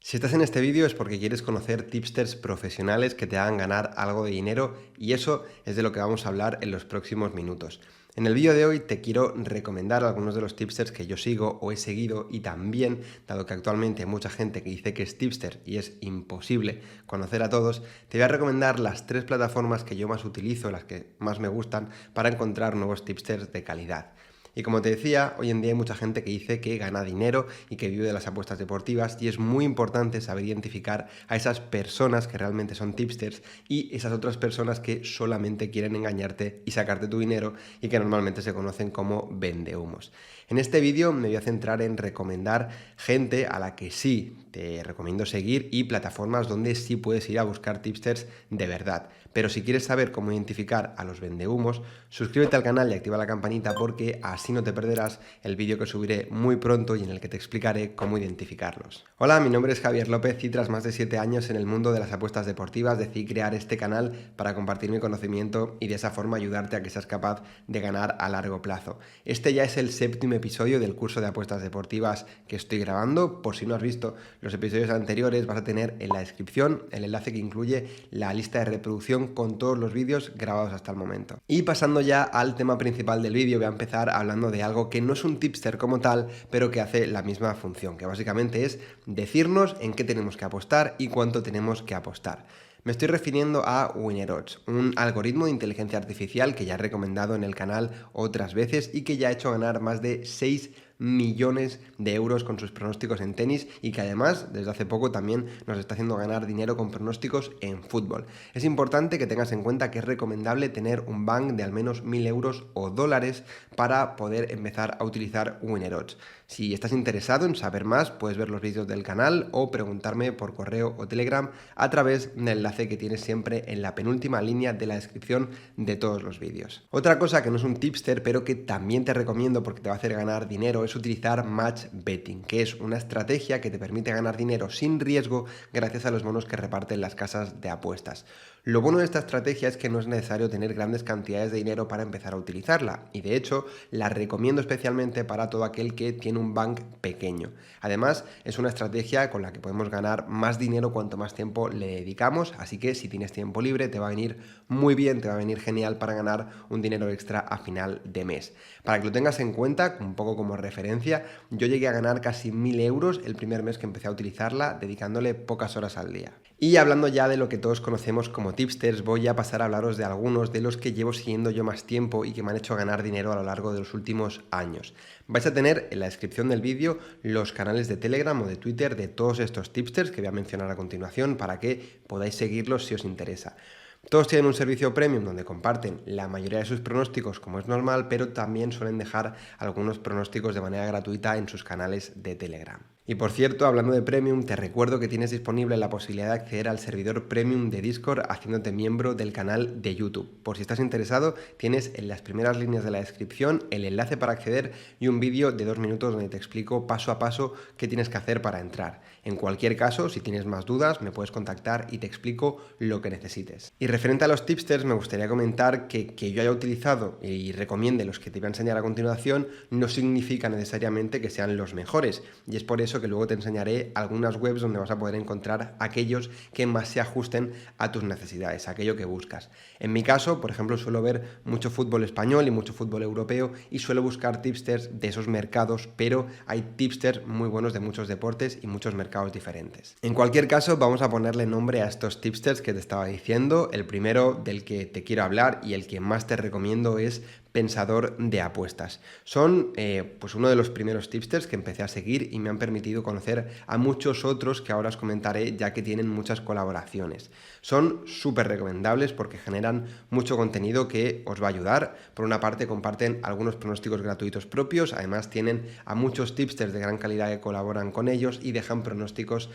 Si estás en este vídeo es porque quieres conocer tipsters profesionales que te hagan ganar algo de dinero y eso es de lo que vamos a hablar en los próximos minutos. En el vídeo de hoy te quiero recomendar algunos de los tipsters que yo sigo o he seguido y también, dado que actualmente hay mucha gente que dice que es tipster y es imposible conocer a todos, te voy a recomendar las 3 plataformas que yo más utilizo, las que más me gustan para encontrar nuevos tipsters de calidad. Y como te decía, hoy en día hay mucha gente que dice que gana dinero y que vive de las apuestas deportivas y es muy importante saber identificar a esas personas que realmente son tipsters y esas otras personas que solamente quieren engañarte y sacarte tu dinero y que normalmente se conocen como vendehumos. En este vídeo me voy a centrar en recomendar gente a la que sí te recomiendo seguir y plataformas donde sí puedes ir a buscar tipsters de verdad. Pero si quieres saber cómo identificar a los vendehumos, suscríbete al canal y activa la campanita porque así no te perderás el vídeo que subiré muy pronto y en el que te explicaré cómo identificarlos. Hola, mi nombre es Javier López y tras más de 7 años en el mundo de las apuestas deportivas decidí crear este canal para compartir mi conocimiento y de esa forma ayudarte a que seas capaz de ganar a largo plazo. Este ya es el 7º episodio del curso de apuestas deportivas que estoy grabando. Por si no has visto los episodios anteriores, vas a tener en la descripción el enlace que incluye la lista de reproducción con todos los vídeos grabados hasta el momento. Y pasando ya al tema principal del vídeo, voy a empezar hablando de algo que no es un tipster como tal, pero que hace la misma función, que básicamente es decirnos en qué tenemos que apostar y cuánto tenemos que apostar. Me estoy refiriendo a Winner Odds, un algoritmo de inteligencia artificial que ya he recomendado en el canal otras veces y que ya ha hecho ganar más de 6 millones de euros con sus pronósticos en tenis y que además desde hace poco también nos está haciendo ganar dinero con pronósticos en fútbol. Es importante que tengas en cuenta que es recomendable tener un bank de al menos 1.000 euros o dólares para poder empezar a utilizar Winner Odds. Si estás interesado en saber más, puedes ver los vídeos del canal o preguntarme por correo o Telegram a través del enlace que tienes siempre en la penúltima línea de la descripción de todos los vídeos. Otra cosa que no es un tipster, pero que también te recomiendo porque te va a hacer ganar dinero, es utilizar match betting, que es una estrategia que te permite ganar dinero sin riesgo gracias a los bonos que reparten las casas de apuestas. Lo bueno de esta estrategia es que no es necesario tener grandes cantidades de dinero para empezar a utilizarla y de hecho la recomiendo especialmente para todo aquel que tiene un bank pequeño. Además es una estrategia con la que podemos ganar más dinero cuanto más tiempo le dedicamos, así que si tienes tiempo libre te va a venir muy bien, te va a venir genial para ganar un dinero extra a final de mes. Para que lo tengas en cuenta, un poco como referencia, yo llegué a ganar casi 1.000 euros el primer mes que empecé a utilizarla, dedicándole pocas horas al día. Y hablando ya de lo que todos conocemos como tipsters, voy a pasar a hablaros de algunos de los que llevo siguiendo yo más tiempo y que me han hecho ganar dinero a lo largo de los últimos años. Vais a tener en la descripción del vídeo los canales de Telegram o de Twitter de todos estos tipsters que voy a mencionar a continuación para que podáis seguirlos si os interesa. Todos tienen un servicio premium donde comparten la mayoría de sus pronósticos como es normal, pero también suelen dejar algunos pronósticos de manera gratuita en sus canales de Telegram. Y por cierto, hablando de Premium, te recuerdo que tienes disponible la posibilidad de acceder al servidor Premium de Discord haciéndote miembro del canal de YouTube. Por si estás interesado, tienes en las primeras líneas de la descripción el enlace para acceder y un vídeo de 2 minutos donde te explico paso a paso qué tienes que hacer para entrar. En cualquier caso, si tienes más dudas, me puedes contactar y te explico lo que necesites. Y referente a los tipsters, me gustaría comentar que yo haya utilizado y recomiende los que te voy a enseñar a continuación no significa necesariamente que sean los mejores. Y es por eso que luego te enseñaré algunas webs donde vas a poder encontrar aquellos que más se ajusten a tus necesidades, a aquello que buscas. En mi caso, por ejemplo, suelo ver mucho fútbol español y mucho fútbol europeo y suelo buscar tipsters de esos mercados, pero hay tipsters muy buenos de muchos deportes y muchos mercados diferentes. En cualquier caso, vamos a ponerle nombre a estos tipsters que te estaba diciendo. El primero del que te quiero hablar y el que más te recomiendo es Pensador de Apuestas. Son pues uno de los primeros tipsters que empecé a seguir y me han permitido conocer a muchos otros que ahora os comentaré ya que tienen muchas colaboraciones. Son súper recomendables porque generan mucho contenido que os va a ayudar. Por una parte comparten algunos pronósticos gratuitos propios, además tienen a muchos tipsters de gran calidad que colaboran con ellos y dejan pronósticos,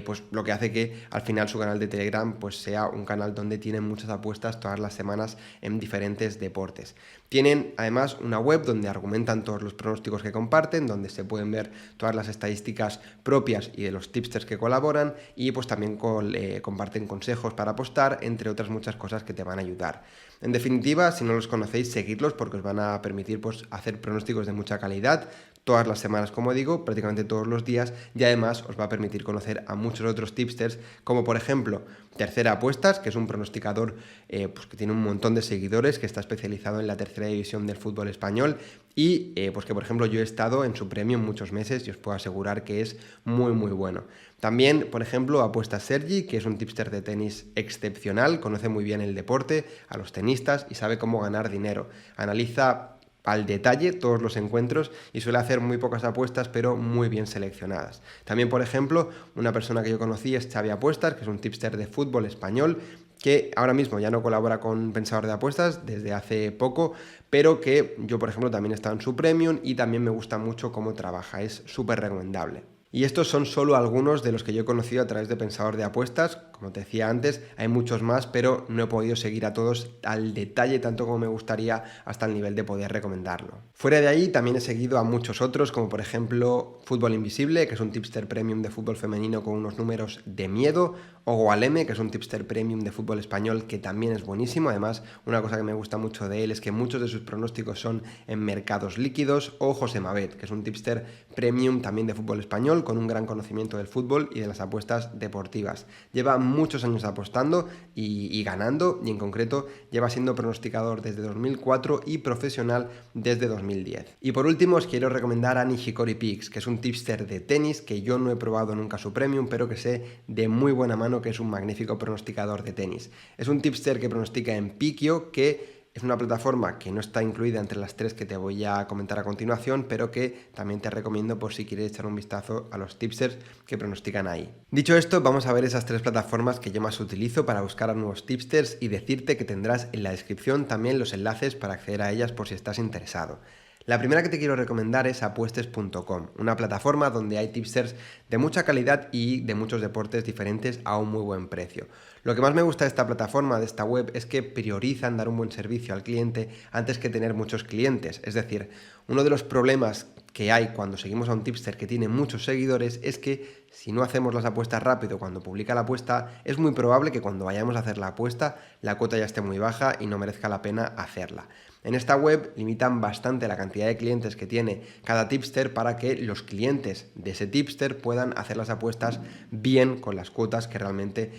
pues lo que hace que al final su canal de Telegram pues sea un canal donde tienen muchas apuestas todas las semanas en diferentes deportes. Tienen además una web donde argumentan todos los pronósticos que comparten, donde se pueden ver todas las estadísticas propias y de los tipsters que colaboran y pues también comparten consejos para apostar, entre otras muchas cosas que te van a ayudar. En definitiva, si no los conocéis, seguidlos porque os van a permitir pues hacer pronósticos de mucha calidad. todas las semanas, como digo, prácticamente todos los días, y además os va a permitir conocer a muchos otros tipsters, como por ejemplo Tercera Apuestas, que es un pronosticador pues que tiene un montón de seguidores, que está especializado en la tercera división del fútbol español y pues que por ejemplo yo he estado en su premium muchos meses y os puedo asegurar que es muy muy bueno. También, por ejemplo, Apuestas Sergi, que es un tipster de tenis excepcional, conoce muy bien el deporte, a los tenistas y sabe cómo ganar dinero. Analiza al detalle todos los encuentros y suele hacer muy pocas apuestas pero muy bien seleccionadas. También, por ejemplo, una persona que yo conocí es Xavi Apuestas, que es un tipster de fútbol español que ahora mismo ya no colabora con Pensador de Apuestas desde hace poco, pero que yo, por ejemplo, también he estado en su premium y también me gusta mucho cómo trabaja, es súper recomendable. Y estos son solo algunos de los que yo he conocido a través de Pensador de Apuestas. Como te decía antes, hay muchos más, pero no he podido seguir a todos al detalle tanto como me gustaría hasta el nivel de poder recomendarlo. Fuera de ahí también he seguido a muchos otros, como por ejemplo Fútbol Invisible, que es un tipster premium de fútbol femenino con unos números de miedo, o Gualeme, que es un tipster premium de fútbol español que también es buenísimo. Además, una cosa que me gusta mucho de él es que muchos de sus pronósticos son en mercados líquidos, o José Mabet, que es un tipster premium también de fútbol español con un gran conocimiento del fútbol y de las apuestas deportivas. Lleva muchos años apostando y ganando, y en concreto lleva siendo pronosticador desde 2004 y profesional desde 2010. Y por último os quiero recomendar a Nishikori Picks, que es un tipster de tenis que yo no he probado nunca su premium, pero que sé de muy buena mano que es un magnífico pronosticador de tenis. Es un tipster que pronostica en Piquio, que es una plataforma que no está incluida entre las tres que te voy a comentar a continuación, pero que también te recomiendo por si quieres echar un vistazo a los tipsters que pronostican ahí. Dicho esto, vamos a ver esas tres plataformas que yo más utilizo para buscar a nuevos tipsters y decirte que tendrás en la descripción también los enlaces para acceder a ellas por si estás interesado. La primera que te quiero recomendar es apuestes.com, una plataforma donde hay tipsters de mucha calidad y de muchos deportes diferentes a un muy buen precio. Lo que más me gusta de esta plataforma, de esta web, es que priorizan dar un buen servicio al cliente antes que tener muchos clientes. Es decir, uno de los problemas que hay cuando seguimos a un tipster que tiene muchos seguidores es que si no hacemos las apuestas rápido cuando publica la apuesta, es muy probable que cuando vayamos a hacer la apuesta la cuota ya esté muy baja y no merezca la pena hacerla. En esta web limitan bastante la cantidad de clientes que tiene cada tipster para que los clientes de ese tipster puedan hacer las apuestas bien con las cuotas que realmente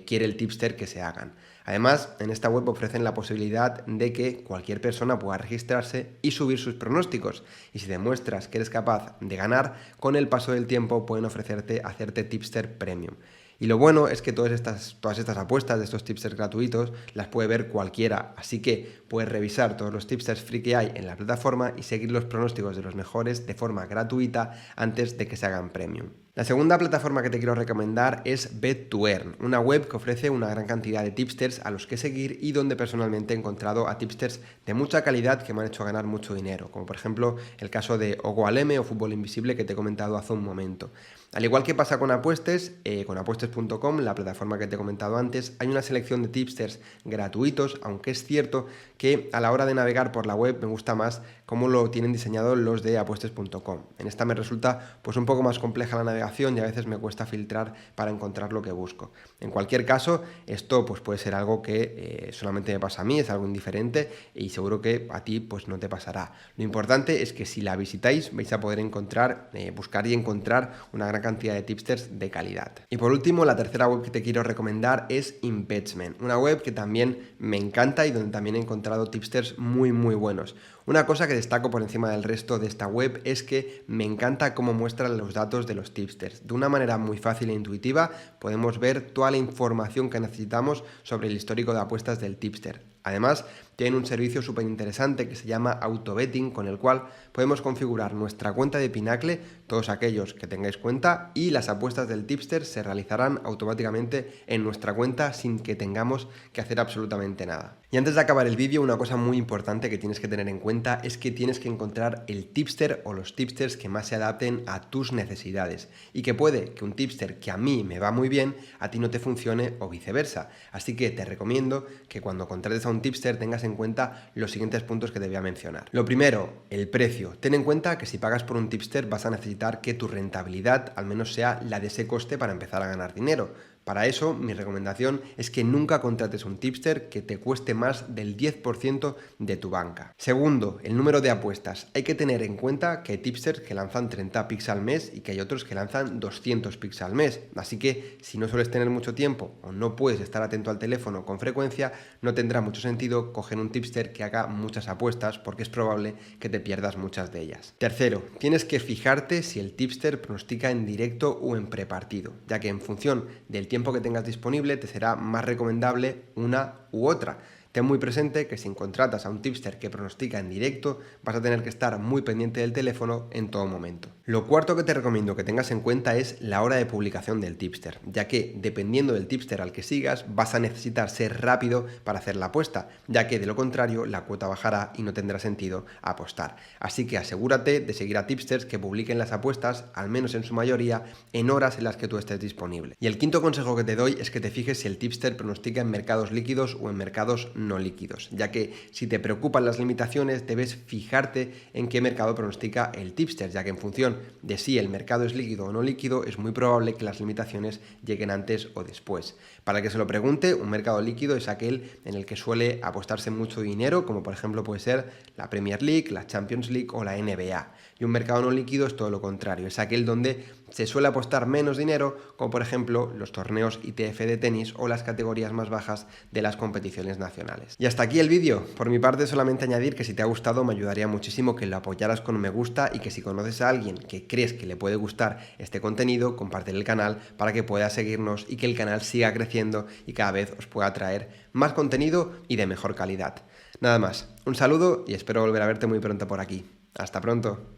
quiere el tipster que se hagan. Además, en esta web ofrecen la posibilidad de que cualquier persona pueda registrarse y subir sus pronósticos. Y si demuestras que eres capaz de ganar, con el paso del tiempo pueden ofrecerte hacerte tipster premium. Y lo bueno es que todas estas apuestas de estos tipsters gratuitos las puede ver cualquiera, así que puedes revisar todos los tipsters free que hay en la plataforma y seguir los pronósticos de los mejores de forma gratuita antes de que se hagan premium. La segunda plataforma que te quiero recomendar es Bet2Earn, una web que ofrece una gran cantidad de tipsters a los que seguir y donde personalmente he encontrado a tipsters de mucha calidad que me han hecho ganar mucho dinero, como por ejemplo el caso de Ogualeme o Fútbol Invisible que te he comentado hace un momento. Al igual que pasa con Apuestes, con apuestes.com, la plataforma que te he comentado antes, hay una selección de tipsters gratuitos, aunque es cierto que a la hora de navegar por la web me gusta más cómo lo tienen diseñado los de apuestes.com. En esta me resulta pues un poco más compleja la navegación y a veces me cuesta filtrar para encontrar lo que busco. En cualquier caso, esto pues puede ser algo que solamente me pasa a mí, es algo indiferente y seguro que a ti pues no te pasará. Lo importante es que si la visitáis vais a poder encontrar, buscar y encontrar una gran cantidad de tipsters de calidad. Y por último, la tercera web que te quiero recomendar es Impatchment, una web que también me encanta y donde también he encontrado tipsters muy muy buenos. Una cosa que destaco por encima del resto de esta web es que me encanta cómo muestran los datos de los tipsters. De una manera muy fácil e intuitiva podemos ver toda la información que necesitamos sobre el histórico de apuestas del tipster. Además, tienen un servicio súper interesante que se llama Autobetting, con el cual podemos configurar nuestra cuenta de Pinacle, todos aquellos que tengáis cuenta, y las apuestas del tipster se realizarán automáticamente en nuestra cuenta sin que tengamos que hacer absolutamente nada. Y antes de acabar el vídeo, una cosa muy importante que tienes que tener en cuenta es que tienes que encontrar el tipster o los tipsters que más se adapten a tus necesidades y que puede que un tipster que a mí me va muy bien, a ti no te funcione o viceversa. Así que te recomiendo que cuando contrates a un tipster tengas en cuenta los siguientes puntos que te voy a mencionar. Lo primero, el precio. Ten en cuenta que si pagas por un tipster vas a necesitar que tu rentabilidad al menos sea la de ese coste para empezar a ganar dinero. Para eso, mi recomendación es que nunca contrates un tipster que te cueste más del 10% de tu banca. Segundo, el número de apuestas. Hay que tener en cuenta que hay tipsters que lanzan 30 picks al mes y que hay otros que lanzan 200 picks al mes. Así que si no sueles tener mucho tiempo o no puedes estar atento al teléfono con frecuencia, no tendrá mucho sentido coger un tipster que haga muchas apuestas porque es probable que te pierdas muchas de ellas. Tercero, tienes que fijarte si el tipster pronostica en directo o en prepartido, ya que en función del tiempo que tengas disponible te será más recomendable una u otra. Ten muy presente que si contratas a un tipster que pronostica en directo, vas a tener que estar muy pendiente del teléfono en todo momento. Lo cuarto que te recomiendo que tengas en cuenta es la hora de publicación del tipster, ya que dependiendo del tipster al que sigas, vas a necesitar ser rápido para hacer la apuesta, ya que de lo contrario la cuota bajará y no tendrá sentido apostar. Así que asegúrate de seguir a tipsters que publiquen las apuestas, al menos en su mayoría, en horas en las que tú estés disponible. Y el quinto consejo que te doy es que te fijes si el tipster pronostica en mercados líquidos o en mercados no líquidos, ya que si te preocupan las limitaciones debes fijarte en qué mercado pronostica el tipster, ya que en función de si el mercado es líquido o no líquido es muy probable que las limitaciones lleguen antes o después. Para el que se lo pregunte, un mercado líquido es aquel en el que suele apostarse mucho dinero, como por ejemplo puede ser la Premier League, la Champions League o la NBA. Y un mercado no líquido es todo lo contrario, es aquel donde se suele apostar menos dinero, como por ejemplo los torneos ITF de tenis o las categorías más bajas de las competiciones nacionales. Y hasta aquí el vídeo. Por mi parte solamente añadir que si te ha gustado me ayudaría muchísimo que lo apoyaras con un me gusta y que si conoces a alguien que crees que le puede gustar este contenido, compártele el canal para que pueda seguirnos y que el canal siga creciendo y cada vez os pueda traer más contenido y de mejor calidad. Nada más, un saludo y espero volver a verte muy pronto por aquí. Hasta pronto.